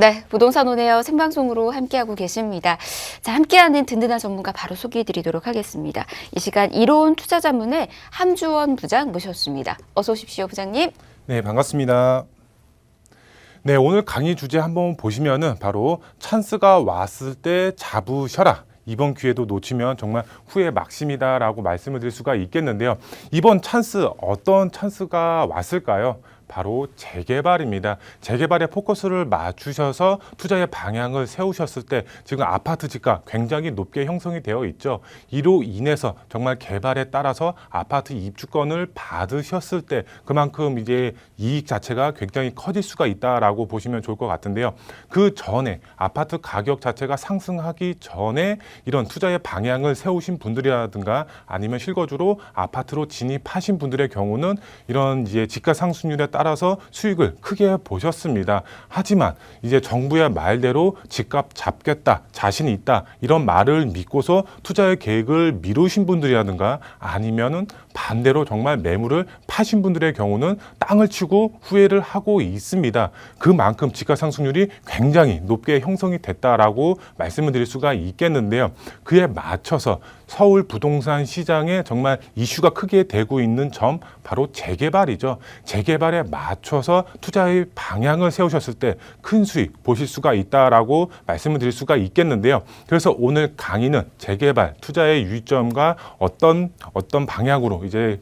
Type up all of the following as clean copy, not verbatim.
네, 부동산 온에어 생방송으로 함께하고 계십니다. 자, 함께하는 든든한 전문가 바로 소개해드리도록 하겠습니다. 이 시간 이로운 투자자문의 함주원 부장 모셨습니다. 어서 오십시오, 부장님. 네, 반갑습니다. 네, 오늘 강의 주제 한번 보시면은 바로 찬스가 왔을 때 잡으셔라. 이번 기회도 놓치면 정말 후회 막심이다라고 말씀을 드릴 수가 있겠는데요. 이번 찬스, 어떤 찬스가 왔을까요? 바로 재개발입니다. 재개발에 포커스를 맞추셔서 투자의 방향을 세우셨을 때 지금 아파트 지가 굉장히 높게 형성이 되어 있죠. 이로 인해서 정말 개발에 따라서 아파트 입주권을 받으셨을 때 그만큼 이제 이익 자체가 굉장히 커질 수가 있다라고 보시면 좋을 것 같은데요. 그 전에 아파트 가격 자체가 상승하기 전에 이런 투자의 방향을 세우신 분들이라든가 아니면 실거주로 아파트로 진입하신 분들의 경우는 이런 이제 지가 상승률에 따라서 수익을 크게 보셨습니다. 하지만 이제 정부의 말대로 집값 잡겠다, 자신이 있다 이런 말을 믿고서 투자의 계획을 미루신 분들이라든가 아니면은 반대로 정말 매물을 파신 분들의 경우는 땅을 치고 후회를 하고 있습니다. 그만큼 지가 상승률이 굉장히 높게 형성이 됐다라고 말씀을 드릴 수가 있겠는데요. 그에 맞춰서 서울 부동산 시장에 정말 이슈가 크게 되고 있는 점 바로 재개발이죠. 재개발에 맞춰서 투자의 방향을 세우셨을 때 큰 수익 보실 수가 있다라고 말씀을 드릴 수가 있겠는데요. 그래서 오늘 강의는 재개발 투자의 유의점과 어떤 방향으로 이제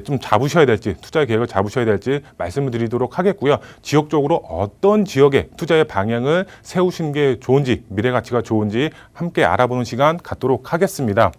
좀 잡으셔야 될지 투자 계획을 잡으셔야 될지 말씀을 드리도록 하겠고요. 지역적으로 어떤 지역에 투자의 방향을 세우시는 게 좋은지 미래 가치가 좋은지 함께 알아보는 시간 갖도록 하겠습니다.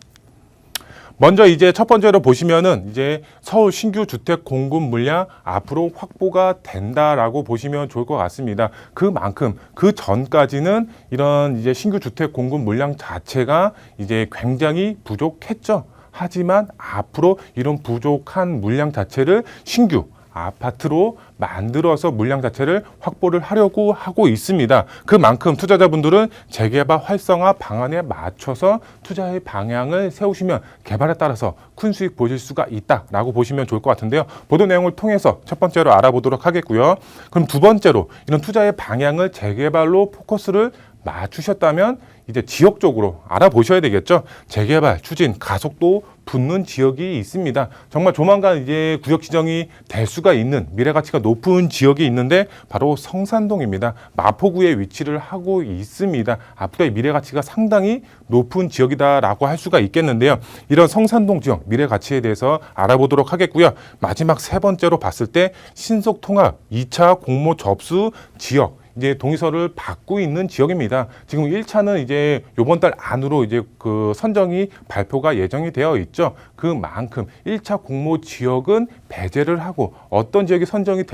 먼저 이제 첫 번째로 보시면은 이제 서울 신규 주택 공급 물량 앞으로 확보가 된다라고 보시면 좋을 것 같습니다. 그만큼 그 전까지는 이런 이제 신규 주택 공급 물량 자체가 이제 굉장히 부족했죠. 하지만 앞으로 이런 부족한 물량 자체를 신규 아파트로 만들어서 물량 자체를 확보를 하려고 하고 있습니다. 그만큼 투자자분들은 재개발 활성화 방안에 맞춰서 투자의 방향을 세우시면 개발에 따라서 큰 수익 보실 수가 있다라고 보시면 좋을 것 같은데요. 보도 내용을 통해서 첫 번째로 알아보도록 하겠고요. 그럼 두 번째로 이런 투자의 방향을 재개발로 포커스를 맞추셨다면 이제 지역적으로 알아보셔야 되겠죠. 재개발 추진 가속도 붙는 지역이 있습니다. 정말 조만간 이제 구역 지정이 될 수가 있는 미래 가치가 높은 지역이 있는데 바로 성산동입니다. 마포구에 위치를 하고 있습니다. 앞으로의 미래 가치가 상당히 높은 지역이다라고 할 수가 있겠는데요. 이런 성산동 지역 미래 가치에 대해서 알아보도록 하겠고요. 마지막 세 번째로 봤을 때 신속통합 2차 공모 접수 지역 이제 동의서를 받고 있는 지역입니다. 지금 1차는 이제 이번 달 안으로 이제 그 선정이 발표가 예정이 되어 있죠. 그만큼 1차 공모 지역은 배제를 하고 어떤 지역이 선정이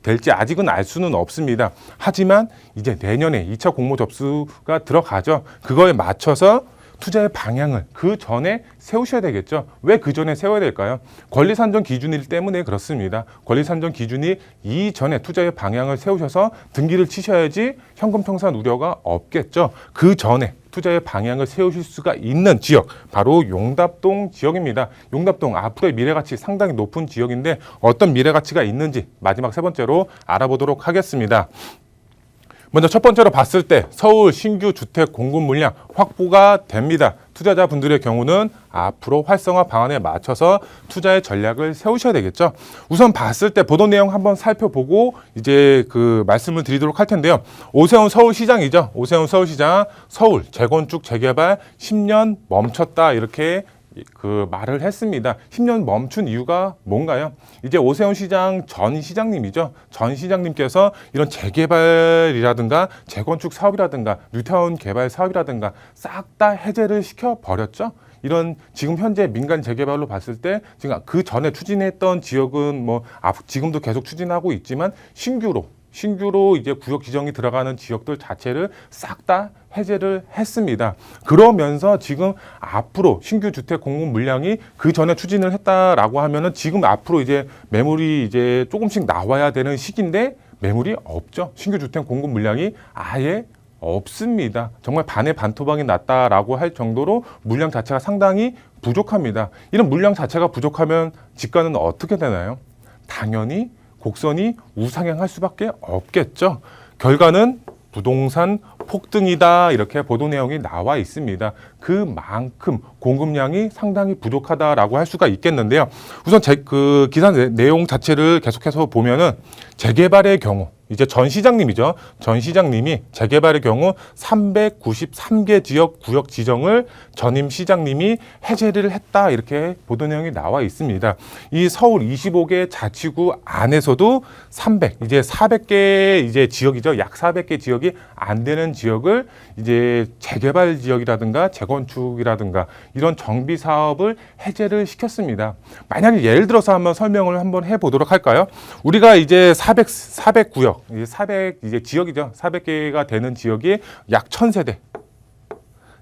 될지 아직은 알 수는 없습니다. 하지만 이제 내년에 2차 공모 접수가 들어가죠. 그거에 맞춰서 투자의 방향을 그 전에 세우셔야 되겠죠. 왜 그 전에 세워야 될까요? 권리 산정 기준일 때문에 그렇습니다. 권리 산정 기준이 이전에 투자의 방향을 세우셔서 등기를 치셔야지 현금 청산 우려가 없겠죠. 그 전에 투자의 방향을 세우실 수가 있는 지역 바로 용답동 지역입니다. 용답동 앞으로의 미래가치 상당히 높은 지역인데 어떤 미래가치가 있는지 마지막 세 번째로 알아보도록 하겠습니다. 먼저 첫 번째로 봤을 때 서울 신규 주택 공급 물량 확보가 됩니다. 투자자분들의 경우는 앞으로 활성화 방안에 맞춰서 투자의 전략을 세우셔야 되겠죠. 우선 봤을 때 보도 내용 한번 살펴보고 이제 그 말씀을 드리도록 할 텐데요. 오세훈 서울시장이죠. 오세훈 서울시장 서울 재건축 재개발 10년 멈췄다 이렇게 그 말을 했습니다. 10년 멈춘 이유가 뭔가요? 이제 오세훈 시장 전 시장님이죠. 전 시장님께서 이런 재개발이라든가 재건축 사업이라든가 뉴타운 개발 사업이라든가 싹 다 해제를 시켜버렸죠. 이런 지금 현재 민간 재개발로 봤을 때 지금 그 전에 추진했던 지역은 뭐 지금도 계속 추진하고 있지만 신규로 이제 구역 지정이 들어가는 지역들 자체를 싹 다 해제를 했습니다. 그러면서 지금 앞으로 신규 주택 공급 물량이 그 전에 추진을 했다라고 하면은 지금 앞으로 이제 매물이 이제 조금씩 나와야 되는 시기인데 매물이 없죠. 신규 주택 공급 물량이 아예 없습니다. 정말 반의 반토막이 났다라고 할 정도로 물량 자체가 상당히 부족합니다. 이런 물량 자체가 부족하면 집가는 어떻게 되나요? 당연히 곡선이 우상향할 수밖에 없겠죠. 결과는 부동산 폭등이다 이렇게 보도 내용이 나와 있습니다. 그만큼 공급량이 상당히 부족하다라고 할 수가 있겠는데요. 우선 그 기사 내용 자체를 계속해서 보면은 재개발의 경우 이제 전 시장님이죠. 전 시장님이 재개발의 경우 393개 지역 구역 지정을 전임 시장님이 해제를 했다 이렇게 보도 내용이 나와 있습니다. 이 서울 25개 자치구 안에서도 이제 400개 이제 지역이죠. 약 400개 지역이 안 되는 지역을 이제 재개발 지역이라든가 재건축이라든가 이런 정비 사업을 해제를 시켰습니다. 만약에 예를 들어서 한번 설명을 한번 해보도록 할까요? 우리가 이제 400구역 400 이제 지역이죠. 400개가 되는 지역이 약 1000세대.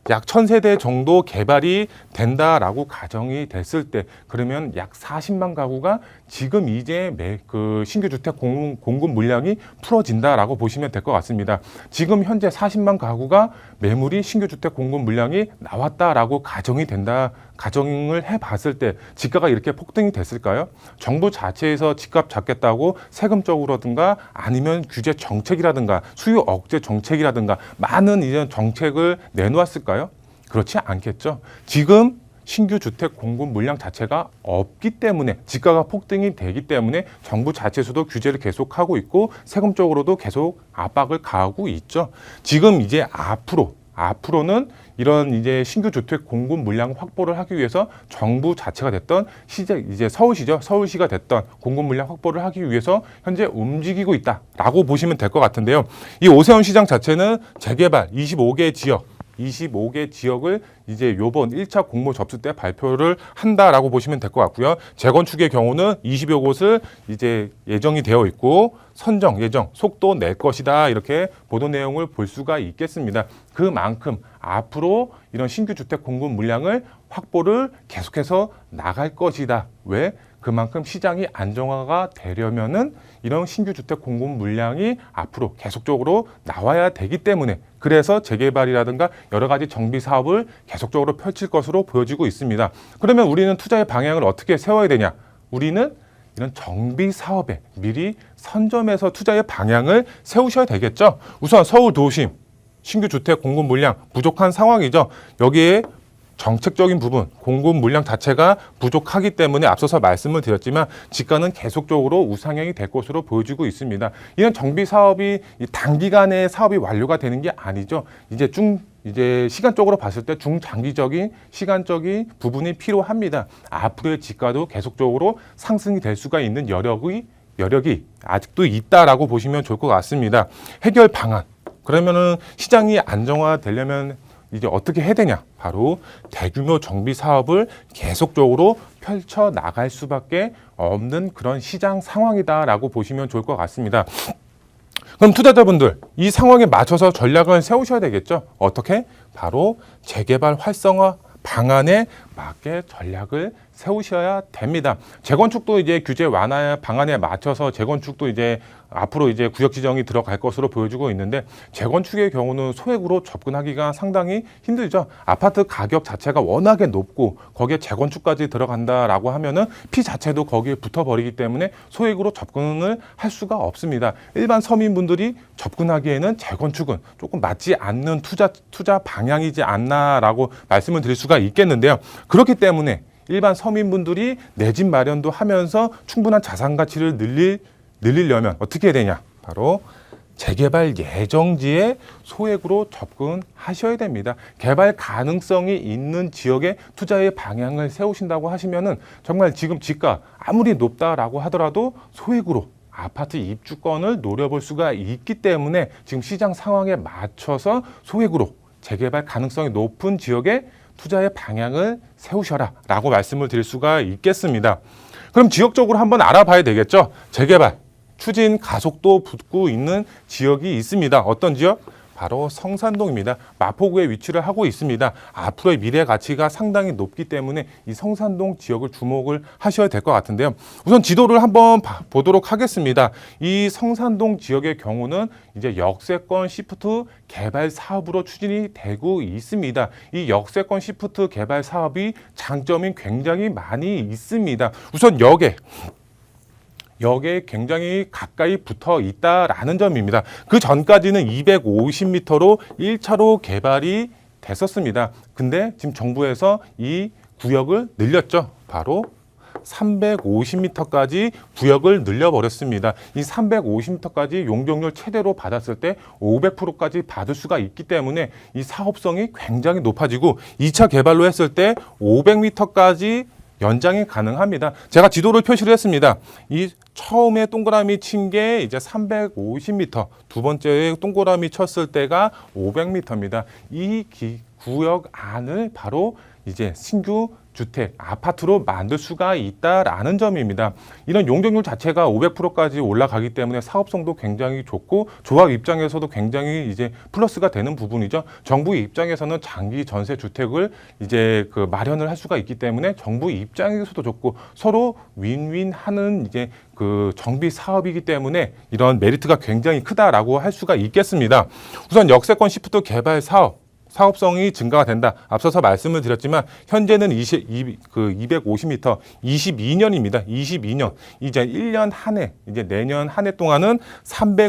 약 1000세대 정도 개발이 된다라고 가정이 됐을 때 그러면 약 40만 가구가 지금 이제 그 신규 주택 공급 물량이 풀어진다라고 보시면 될 것 같습니다. 지금 현재 40만 가구가 매물이 신규 주택 공급 물량이 나왔다라고 가정을 해봤을 때 집가가 이렇게 폭등이 됐을까요? 정부 자체에서 집값 잡겠다고 세금적으로든가 아니면 규제 정책이라든가 수요 억제 정책이라든가 많은 이런 정책을 내놓았을까요? 그렇지 않겠죠. 지금 신규 주택 공급 물량 자체가 없기 때문에 집가가 폭등이 되기 때문에 정부 자체에서도 규제를 계속하고 있고 세금적으로도 계속 압박을 가하고 있죠. 지금 이제 앞으로는 이런 이제 신규 주택 공급 물량 확보를 하기 위해서 정부 자체가 됐던 이제 서울시가 됐던 공급 물량 확보를 하기 위해서 현재 움직이고 있다라고 보시면 될 것 같은데요. 이 오세훈 시장 자체는 재개발 25개 지역을 이제 요번 1차 공모 접수 때 발표를 한다라고 보시면 될 것 같고요. 재건축의 경우는 20여 곳을 이제 예정이 되어 있고 예정, 속도 낼 것이다 이렇게 보도 내용을 볼 수가 있겠습니다. 그만큼 앞으로 이런 신규 주택 공급 물량을 확보를 계속해서 나갈 것이다. 왜? 그만큼 시장이 안정화가 되려면은 이런 신규 주택 공급 물량이 앞으로 계속적으로 나와야 되기 때문에 그래서 재개발이라든가 여러 가지 정비 사업을 계속적으로 펼칠 것으로 보여지고 있습니다. 그러면 우리는 투자의 방향을 어떻게 세워야 되냐? 우리는 이런 정비 사업에 미리 선점해서 투자의 방향을 세우셔야 되겠죠. 우선 서울 도심 신규 주택 공급 물량 부족한 상황이죠. 여기에 정책적인 부분, 공급 물량 자체가 부족하기 때문에 앞서서 말씀을 드렸지만 집가는 계속적으로 우상향이 될 것으로 보여지고 있습니다. 이런 정비 사업이 단기간에 사업이 완료가 되는 게 아니죠. 이제 시간적으로 봤을 때 중장기적인 시간적인 부분이 필요합니다. 앞으로의 집가도 계속적으로 상승이 될 수가 있는 여력이 아직도 있다라고 보시면 좋을 것 같습니다. 해결 방안. 그러면은 시장이 안정화되려면 이제 어떻게 해야 되냐? 바로 대규모 정비 사업을 계속적으로 펼쳐 나갈 수밖에 없는 그런 시장 상황이다라고 보시면 좋을 것 같습니다. 그럼 투자자분들 이 상황에 맞춰서 전략을 세우셔야 되겠죠. 어떻게? 바로 재개발 활성화 방안에 맞게 전략을 세우셔야 됩니다. 재건축도 이제 규제 완화 방안에 맞춰서 재건축도 이제 앞으로 이제 구역 지정이 들어갈 것으로 보여지고 있는데 재건축의 경우는 소액으로 접근하기가 상당히 힘들죠. 아파트 가격 자체가 워낙에 높고 거기에 재건축까지 들어간다라고 하면은 피 자체도 거기에 붙어버리기 때문에 소액으로 접근을 할 수가 없습니다. 일반 서민분들이 접근하기에는 재건축은 조금 맞지 않는 투자 방향이지 않나라고 말씀을 드릴 수가 있겠는데요. 그렇기 때문에 일반 서민분들이 내 집 마련도 하면서 충분한 자산 가치를 늘리려면 어떻게 해야 되냐? 바로 재개발 예정지에 소액으로 접근하셔야 됩니다. 개발 가능성이 있는 지역에 투자의 방향을 세우신다고 하시면은 정말 지금 집가 아무리 높다라고 하더라도 소액으로 아파트 입주권을 노려볼 수가 있기 때문에 지금 시장 상황에 맞춰서 소액으로 재개발 가능성이 높은 지역에 투자의 방향을 세우셔라 라고 말씀을 드릴 수가 있겠습니다. 그럼 지역적으로 한번 알아봐야 되겠죠. 재개발 추진 가속도 붙고 있는 지역이 있습니다. 어떤 지역? 바로 성산동입니다. 마포구에 위치를 하고 있습니다. 앞으로의 미래 가치가 상당히 높기 때문에 이 성산동 지역을 주목을 하셔야 될 것 같은데요. 우선 지도를 한번 보도록 하겠습니다. 이 성산동 지역의 경우는 이제 역세권 시프트 개발 사업으로 추진이 되고 있습니다. 이 역세권 시프트 개발 사업이 장점이 굉장히 많이 있습니다. 우선 역에 굉장히 가까이 붙어 있다라는 점입니다. 그 전까지는 250m로 1차로 개발이 됐었습니다. 근데 지금 정부에서 이 구역을 늘렸죠. 바로 350m까지 구역을 늘려버렸습니다. 이 350m까지 용적률 최대로 받았을 때 500%까지 받을 수가 있기 때문에 이 사업성이 굉장히 높아지고 2차 개발로 했을 때 500m까지 연장이 가능합니다. 제가 지도를 표시를 했습니다. 이 처음에 동그라미 친 게 이제 350m, 두 번째 동그라미 쳤을 때가 500m입니다. 이 구역 안을 바로 이제 신규 주택, 아파트로 만들 수가 있다라는 점입니다. 이런 용적률 자체가 500%까지 올라가기 때문에 사업성도 굉장히 좋고 조합 입장에서도 굉장히 이제 플러스가 되는 부분이죠. 정부 입장에서는 장기 전세 주택을 이제 그 마련을 할 수가 있기 때문에 정부 입장에서도 좋고 서로 윈윈하는 이제 그 정비 사업이기 때문에 이런 메리트가 굉장히 크다라고 할 수가 있겠습니다. 우선 역세권 시프트 개발 사업성이 증가가 된다. 앞서서 말씀을 드렸지만 현재는 250m 22년입니다. 22년. 이제 1년 한 해, 이제 내년 한 해 동안은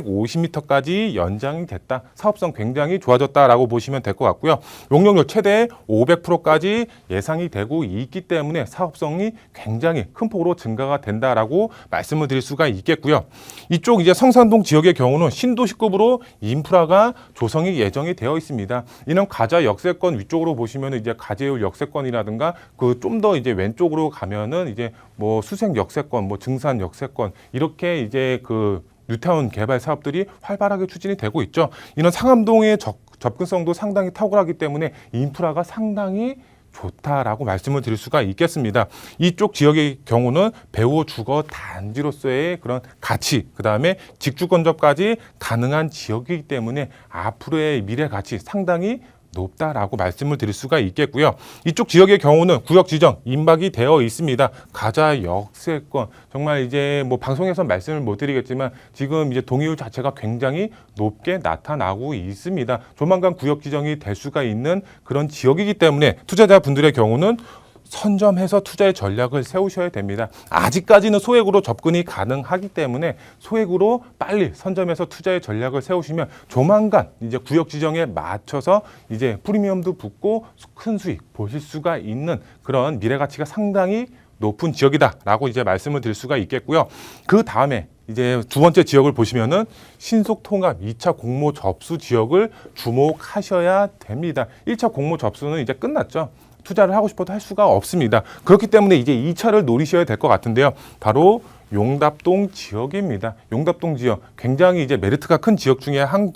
350m까지 연장이 됐다. 사업성 굉장히 좋아졌다라고 보시면 될 것 같고요. 용적률 최대 500%까지 예상이 되고 있기 때문에 사업성이 굉장히 큰 폭으로 증가가 된다라고 말씀을 드릴 수가 있겠고요. 이쪽 이제 성산동 지역의 경우는 신도시급으로 인프라가 조성이 예정이 되어 있습니다. 이런 가자 역세권 위쪽으로 보시면 이제 가재울 역세권이라든가 그 좀 더 이제 왼쪽으로 가면은 이제 뭐 수색 역세권, 뭐 증산 역세권 이렇게 이제 그 뉴타운 개발 사업들이 활발하게 추진이 되고 있죠. 이런 상암동의 접근성도 상당히 탁월하기 때문에 인프라가 상당히 좋다라고 말씀을 드릴 수가 있겠습니다. 이쪽 지역의 경우는 배후 주거 단지로서의 그런 가치, 그 다음에 직주 건접까지 가능한 지역이기 때문에 앞으로의 미래 가치 상당히 높다라고 말씀을 드릴 수가 있겠고요. 이쪽 지역의 경우는 구역 지정 임박이 되어 있습니다. 가자 역세권 정말 이제 뭐 방송에서 말씀을 못 드리겠지만 지금 이제 동의율 자체가 굉장히 높게 나타나고 있습니다. 조만간 구역 지정이 될 수가 있는 그런 지역이기 때문에 투자자분들의 경우는 선점해서 투자의 전략을 세우셔야 됩니다. 아직까지는 소액으로 접근이 가능하기 때문에 소액으로 빨리 선점해서 투자의 전략을 세우시면 조만간 이제 구역 지정에 맞춰서 이제 프리미엄도 붙고 큰 수익 보실 수가 있는 그런 미래 가치가 상당히 높은 지역이다라고 이제 말씀을 드릴 수가 있겠고요. 그 다음에 이제 두 번째 지역을 보시면은 신속통합 2차 공모 접수 지역을 주목하셔야 됩니다. 1차 공모 접수는 이제 끝났죠. 투자를 하고 싶어도 할 수가 없습니다. 그렇기 때문에 이제 2차를 노리셔야 될 것 같은데요. 바로 용답동 지역입니다. 용답동 지역 굉장히 이제 메리트가 큰 지역 중에 한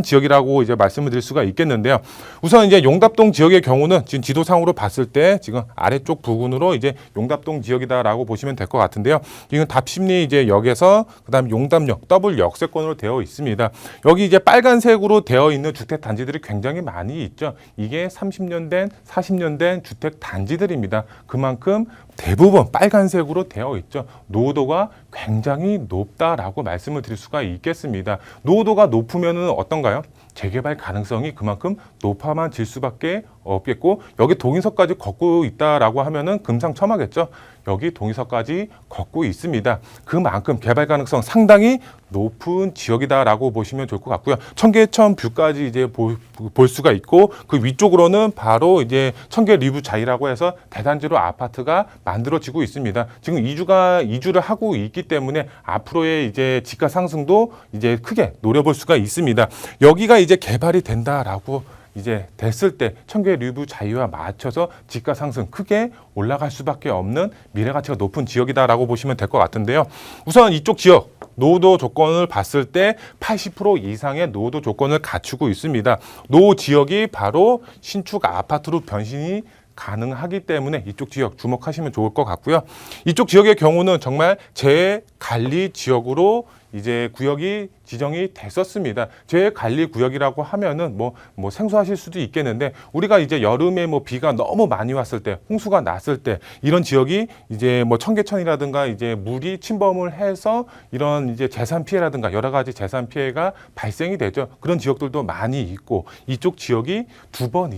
지역이라고 이제 말씀을 드릴 수가 있겠는데요. 우선 이제 용답동 지역의 경우는 지금 지도상으로 봤을 때 지금 아래쪽 부근으로 이제 용답동 지역이다라고 보시면 될 것 같은데요. 이건 답심리 이제 역에서 그다음 용답역 더블 역세권으로 되어 있습니다. 여기 이제 빨간색으로 되어 있는 주택 단지들이 굉장히 많이 있죠. 이게 30년 된, 40년 된 주택 단지들입니다. 그만큼 대부분 빨간색으로 되어 있죠. 노후도가 굉장히 높다라고 말씀을 드릴 수가 있겠습니다. 노후도가 높으면은 어떤가요? 재개발 가능성이 그만큼 높아만 질 수밖에 없겠고 여기 동의서까지 걷고 있다라고 하면은 금상첨화겠죠. 여기 동의서까지 걷고 있습니다. 그만큼 개발 가능성 상당히 높은 지역이다라고 보시면 좋을 것 같고요. 청계천 뷰까지 이제 볼 수가 있고 그 위쪽으로는 바로 이제 청계 리뷰 자이라고 해서 대단지로 아파트가 만들어지고 있습니다. 지금 이주를 하고 있기 때문에 앞으로의 이제 지가 상승도 이제 크게 노려볼 수가 있습니다. 여기가 이제 개발이 된다라고 이제 됐을 때 청계 리뷰 자유와 맞춰서 지가 상승 크게 올라갈 수밖에 없는 미래 가치가 높은 지역이다라고 보시면 될 것 같은데요. 우선 이쪽 지역 노후도 조건을 봤을 때 80% 이상의 노후도 조건을 갖추고 있습니다. 노후 지역이 바로 신축 아파트로 변신이 가능하기 때문에 이쪽 지역 주목하시면 좋을 것 같고요. 이쪽 지역의 경우는 정말 재관리 지역으로 이제 구역이 지정이 됐었습니다. 재관리 구역이라고 하면은 뭐 생소하실 수도 있겠는데 우리가 이제 여름에 뭐 비가 너무 많이 왔을 때, 홍수가 났을 때 이런 지역이 이제 뭐 청계천이라든가 이제 물이 침범을 해서 이런 이제 재산 피해라든가 여러 가지 재산 피해가 발생이 되죠. 그런 지역들도 많이 있고 이쪽 지역이 두 번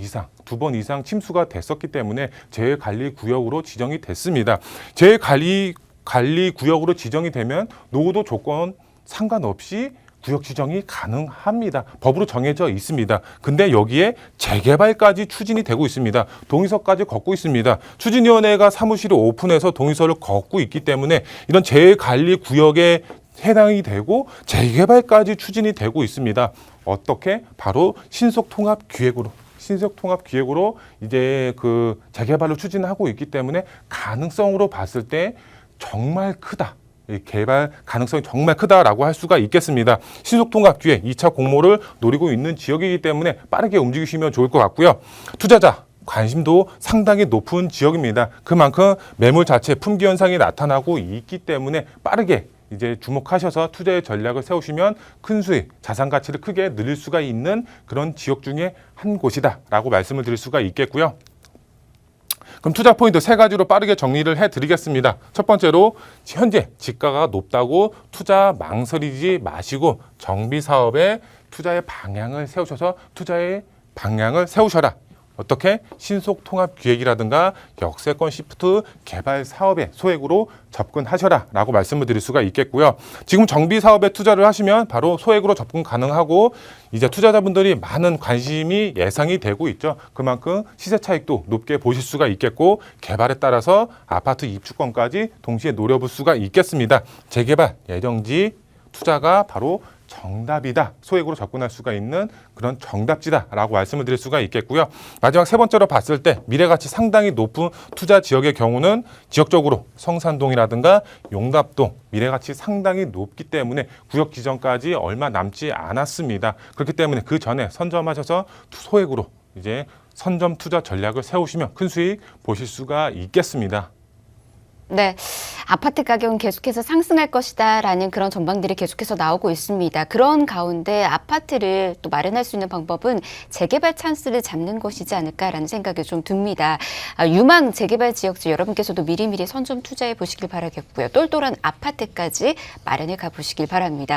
이상 침수가 됐었기 때문에 재관리 구역으로 지정이 됐습니다. 재관리 관리 구역으로 지정이 되면 노후도 조건 상관없이 구역 지정이 가능합니다. 법으로 정해져 있습니다. 근데 여기에 재개발까지 추진이 되고 있습니다. 동의서까지 걷고 있습니다. 추진위원회가 사무실을 오픈해서 동의서를 걷고 있기 때문에 이런 재관리 구역에 해당이 되고 재개발까지 추진이 되고 있습니다. 어떻게? 바로 신속통합기획으로 이제 그 재개발을 추진하고 있기 때문에 가능성으로 봤을 때 정말 크다. 이 개발 가능성이 정말 크다라고 할 수가 있겠습니다. 신속통합기획 2차 공모를 노리고 있는 지역이기 때문에 빠르게 움직이시면 좋을 것 같고요. 투자자 관심도 상당히 높은 지역입니다. 그만큼 매물 자체 품귀 현상이 나타나고 있기 때문에 빠르게 이제 주목하셔서 투자의 전략을 세우시면 큰 수익, 자산 가치를 크게 늘릴 수가 있는 그런 지역 중에 한 곳이다라고 말씀을 드릴 수가 있겠고요. 그럼 투자 포인트 3가지로 빠르게 정리를 해드리겠습니다. 첫 번째로 현재 지가가 높다고 투자 망설이지 마시고 정비 사업에 투자의 방향을 세우셔서 투자의 방향을 세우셔라. 어떻게? 신속통합기획이라든가 역세권 시프트 개발 사업에 소액으로 접근하셔라 라고 말씀을 드릴 수가 있겠고요. 지금 정비 사업에 투자를 하시면 바로 소액으로 접근 가능하고 이제 투자자분들이 많은 관심이 예상이 되고 있죠. 그만큼 시세 차익도 높게 보실 수가 있겠고 개발에 따라서 아파트 입주권까지 동시에 노려볼 수가 있겠습니다. 재개발 예정지 투자가 바로 정답이다. 소액으로 접근할 수가 있는 그런 정답지다라고 말씀을 드릴 수가 있겠고요. 마지막 3번째로 봤을 때 미래가치 상당히 높은 투자 지역의 경우는 지역적으로 성산동이라든가 용답동 미래가치 상당히 높기 때문에 구역 지정까지 얼마 남지 않았습니다. 그렇기 때문에 그 전에 선점하셔서 소액으로 이제 선점 투자 전략을 세우시면 큰 수익 보실 수가 있겠습니다. 네, 아파트 가격은 계속해서 상승할 것이다라는 그런 전망들이 계속해서 나오고 있습니다. 그런 가운데 아파트를 또 마련할 수 있는 방법은 재개발 찬스를 잡는 것이지 않을까라는 생각이 좀 듭니다. 유망 재개발 지역지 여러분께서도 미리미리 선점 투자해 보시길 바라겠고요. 똘똘한 아파트까지 마련해 가보시길 바랍니다.